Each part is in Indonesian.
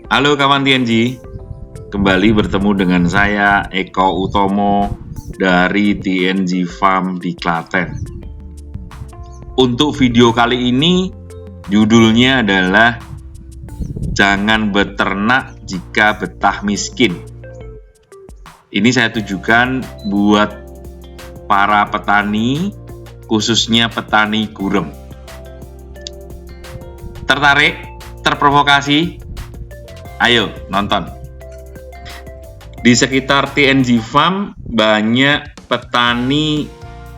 Halo kawan TNG, kembali bertemu dengan saya Eko Utomo dari TNG Farm di Klaten. Untuk video kali ini judulnya adalah Jangan Beternak Jika Betah Miskin. Ini saya tujukan buat para petani, khususnya petani gurem. Tertarik? Terprovokasi? Ayo nonton. Di sekitar TNG Farm banyak petani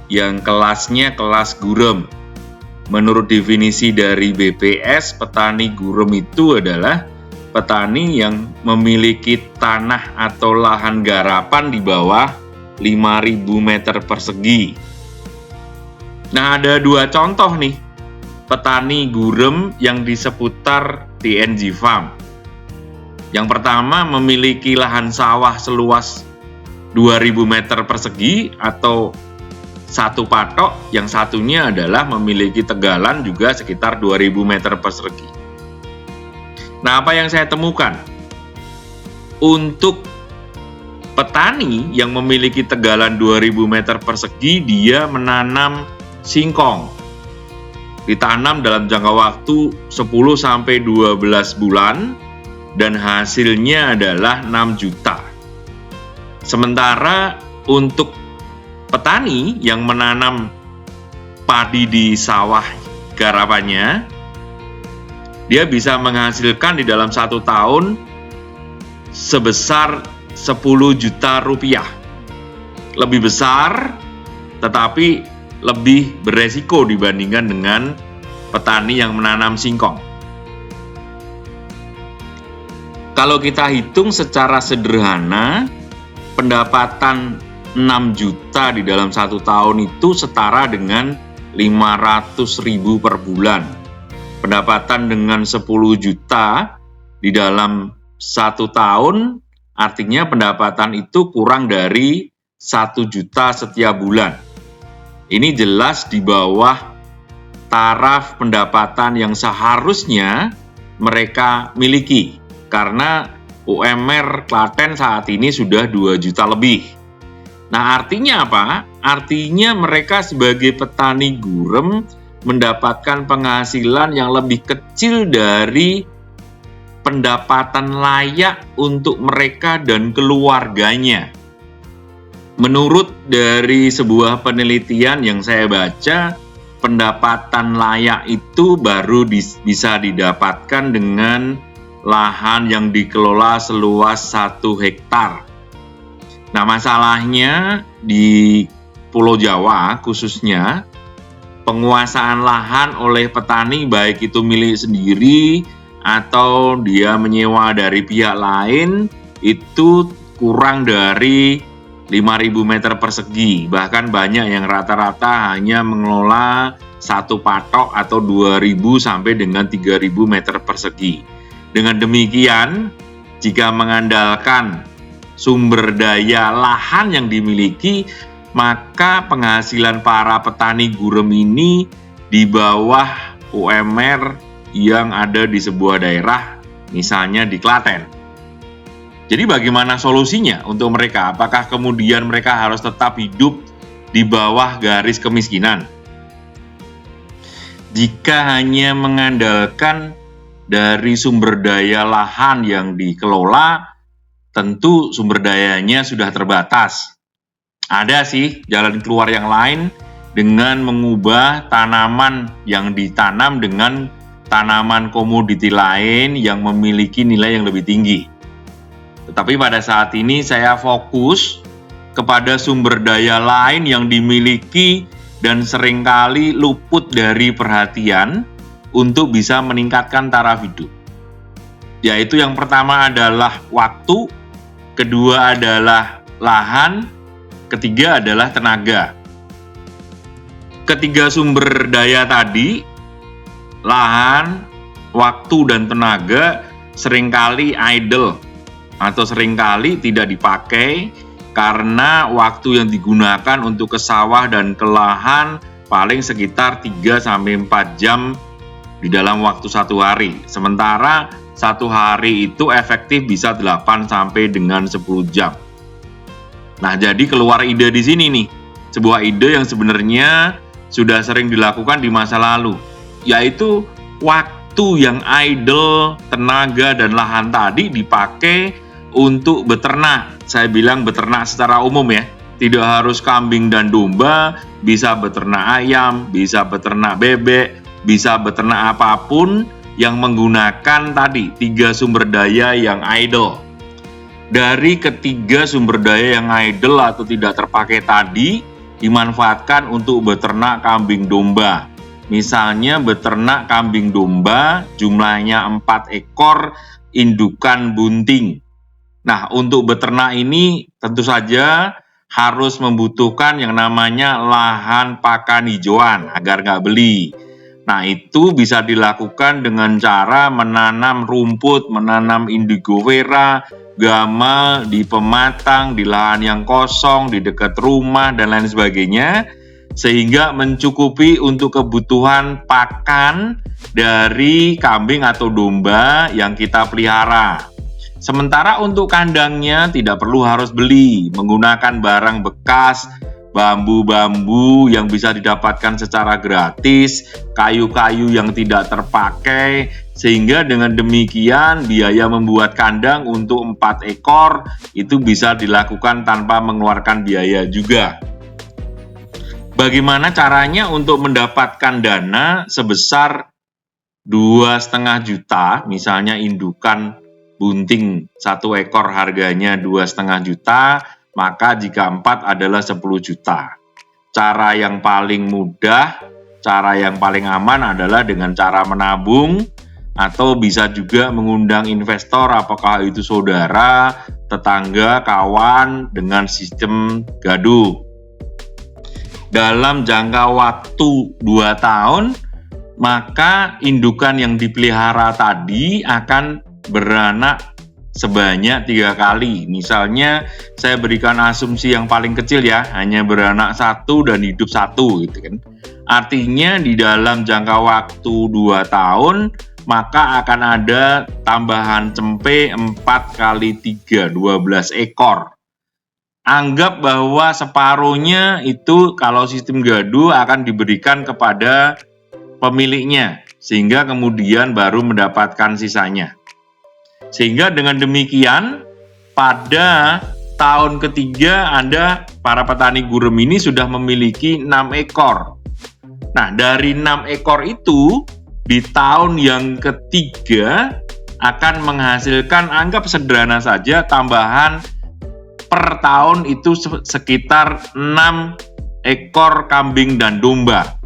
yang kelasnya kelas gurem. Menurut definisi dari BPS, petani gurem itu adalah petani yang memiliki tanah atau lahan garapan di bawah 5.000 meter persegi. Nah, ada dua contoh nih petani gurem yang di seputar TNG Farm. Yang pertama memiliki lahan sawah seluas 2.000 meter persegi atau satu patok, yang satunya adalah memiliki tegalan juga sekitar 2.000 meter persegi. Nah, apa yang saya temukan? Untuk petani yang memiliki tegalan 2.000 meter persegi, dia menanam singkong. Ditanam dalam jangka waktu 10-12 bulan dan hasilnya adalah 6 juta. Sementara untuk petani yang menanam padi di sawah garapannya, dia bisa menghasilkan di dalam 1 tahun sebesar 10 juta rupiah. Lebih besar, tetapi lebih beresiko dibandingkan dengan petani yang menanam singkong. Kalau kita hitung secara sederhana, pendapatan 6 juta di dalam 1 tahun itu setara dengan 500.000 per bulan. Pendapatan dengan 10 juta di dalam 1 tahun, artinya pendapatan itu kurang dari 1 juta setiap bulan. Ini jelas di bawah taraf pendapatan yang seharusnya mereka miliki, karena UMR Klaten saat ini sudah 2 juta lebih. Nah, artinya apa? Artinya mereka sebagai petani gurem mendapatkan penghasilan yang lebih kecil dari pendapatan layak untuk mereka dan keluarganya. Menurut dari sebuah penelitian yang saya baca, pendapatan layak itu baru bisa didapatkan dengan lahan yang dikelola seluas 1 hektar. Nah, masalahnya di Pulau Jawa khususnya, penguasaan lahan oleh petani baik itu milik sendiri atau dia menyewa dari pihak lain itu kurang dari 5.000 meter persegi. Bahkan banyak yang rata-rata hanya mengelola 1 patok atau 2.000 sampai dengan 3.000 meter persegi. Dengan demikian, jika mengandalkan sumber daya lahan yang dimiliki, maka penghasilan para petani gurem ini di bawah UMR yang ada di sebuah daerah, misalnya di Klaten. Jadi bagaimana solusinya untuk mereka? Apakah kemudian mereka harus tetap hidup di bawah garis kemiskinan? Jika hanya mengandalkan dari sumber daya lahan yang dikelola, tentu sumber dayanya sudah terbatas. Ada sih jalan keluar yang lain dengan mengubah tanaman yang ditanam dengan tanaman komoditi lain yang memiliki nilai yang lebih tinggi. Tetapi pada saat ini saya fokus kepada sumber daya lain yang dimiliki dan seringkali luput dari perhatian untuk bisa meningkatkan taraf hidup. Yaitu yang pertama adalah waktu, kedua adalah lahan, ketiga adalah tenaga. Ketiga sumber daya tadi, lahan, waktu, dan tenaga seringkali idle atau seringkali tidak dipakai karena waktu yang digunakan untuk ke sawah dan ke lahan paling sekitar 3-4 jam di dalam waktu 1 hari. Sementara satu hari itu efektif bisa 8 sampai dengan 10 jam. Nah, jadi keluar ide di sini nih. Sebuah ide yang sebenarnya sudah sering dilakukan di masa lalu, yaitu waktu yang idle, tenaga dan lahan tadi dipakai untuk beternak. Saya bilang beternak secara umum ya. Tidak harus kambing dan domba, bisa beternak ayam, bisa beternak bebek, bisa beternak apapun yang menggunakan tadi 3 sumber daya yang idle. Dari ketiga sumber daya yang idle atau tidak terpakai tadi dimanfaatkan untuk beternak kambing domba. Misalnya beternak kambing domba jumlahnya 4 ekor indukan bunting. Nah, untuk beternak ini tentu saja harus membutuhkan yang namanya lahan pakan hijauan agar nggak beli. Nah, itu bisa dilakukan dengan cara menanam rumput, menanam indigo vera, gamal di pematang, di lahan yang kosong, di dekat rumah, dan lain sebagainya, sehingga mencukupi untuk kebutuhan pakan dari kambing atau domba yang kita pelihara. Sementara untuk kandangnya tidak perlu harus beli, menggunakan barang bekas, bambu-bambu yang bisa didapatkan secara gratis, kayu-kayu yang tidak terpakai, sehingga dengan demikian biaya membuat kandang untuk 4 ekor itu bisa dilakukan tanpa mengeluarkan biaya juga. Bagaimana caranya untuk mendapatkan dana sebesar 2,5 juta, misalnya indukan bunting 1 ekor harganya 2,5 juta, maka jika 4 adalah 10 juta. Cara yang paling mudah, cara yang paling aman adalah dengan cara menabung, atau bisa juga mengundang investor, apakah itu saudara, tetangga, kawan, dengan sistem gaduh. Dalam jangka waktu 2 tahun, maka indukan yang dipelihara tadi akan beranak sebanyak 3 kali. Misalnya saya berikan asumsi yang paling kecil ya, hanya beranak 1 dan hidup 1 gitu kan. Artinya di dalam jangka waktu 2 tahun maka akan ada tambahan cempe 4 kali 3, 12 ekor. Anggap bahwa separuhnya itu kalau sistem gaduh akan diberikan kepada pemiliknya, sehingga kemudian baru mendapatkan sisanya. Sehingga dengan demikian pada tahun ketiga Anda, para petani gurem ini sudah memiliki 6 ekor. Nah, dari 6 ekor itu di tahun yang ketiga akan menghasilkan, anggap sederhana saja, tambahan per tahun itu sekitar 6 ekor kambing dan domba,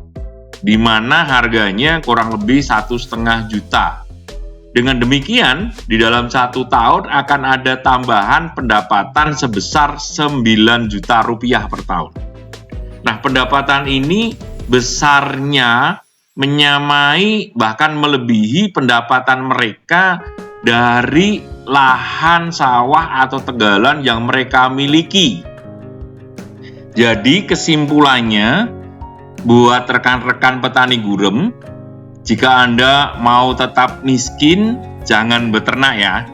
di mana harganya kurang lebih 1,5 juta. Dengan demikian, di dalam 1 tahun akan ada tambahan pendapatan sebesar 9 juta rupiah per tahun. Nah, pendapatan ini besarnya menyamai bahkan melebihi pendapatan mereka dari lahan sawah atau tegalan yang mereka miliki. Jadi kesimpulannya, buat rekan-rekan petani gurem, jika Anda mau tetap miskin, jangan beternak ya.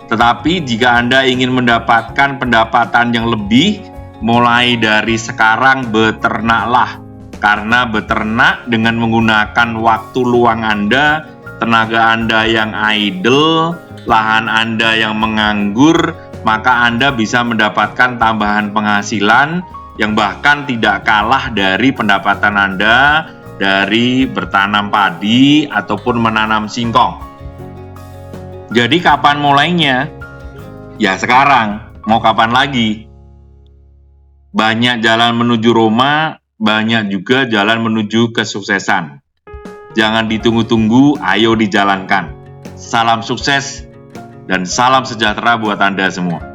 Tetapi jika Anda ingin mendapatkan pendapatan yang lebih, mulai dari sekarang beternaklah. Karena beternak dengan menggunakan waktu luang Anda, tenaga Anda yang idle, lahan Anda yang menganggur, maka Anda bisa mendapatkan tambahan penghasilan yang bahkan tidak kalah dari pendapatan Anda dari bertanam padi ataupun menanam singkong. Jadi kapan mulainya? Ya sekarang, mau kapan lagi? Banyak jalan menuju Roma, banyak juga jalan menuju kesuksesan. Jangan ditunggu-tunggu, ayo dijalankan. Salam sukses dan salam sejahtera buat Anda semua.